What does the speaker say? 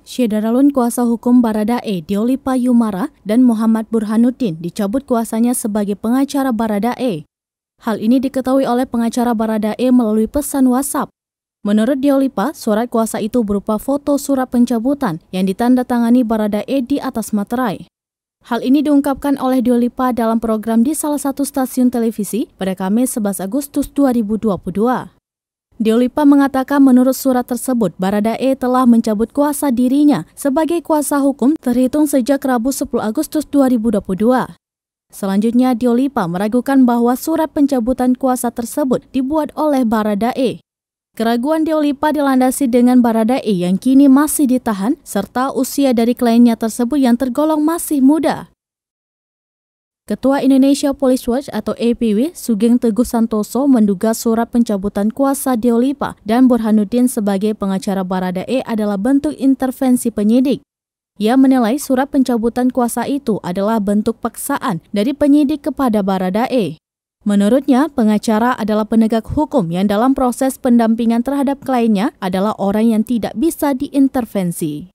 Syederalun kuasa hukum Baradae Deolipa Yumara dan Muhammad Burhanuddin dicabut kuasanya sebagai pengacara Baradae. Hal ini diketahui oleh pengacara Baradae melalui pesan WhatsApp. Menurut Deolipa, surat kuasa itu berupa foto surat pencabutan yang ditandatangani Baradae di atas materai. Hal ini diungkapkan oleh Deolipa dalam program di salah satu stasiun televisi pada Kamis 11 Agustus 2022. Deolipa mengatakan menurut surat tersebut, Baradae telah mencabut kuasa dirinya sebagai kuasa hukum terhitung sejak Rabu 10 Agustus 2022. Selanjutnya, Deolipa meragukan bahwa surat pencabutan kuasa tersebut dibuat oleh Baradae. Keraguan Deolipa dilandasi dengan Baradae yang kini masih ditahan serta usia dari kliennya tersebut yang tergolong masih muda. Ketua Indonesia Police Watch atau APW, Sugeng Teguh Santoso menduga surat pencabutan kuasa Deolipa dan Burhanuddin sebagai pengacara Baradae adalah bentuk intervensi penyidik. Ia menilai surat pencabutan kuasa itu adalah bentuk paksaan dari penyidik kepada Baradae. Menurutnya, pengacara adalah penegak hukum yang dalam proses pendampingan terhadap kliennya adalah orang yang tidak bisa diintervensi.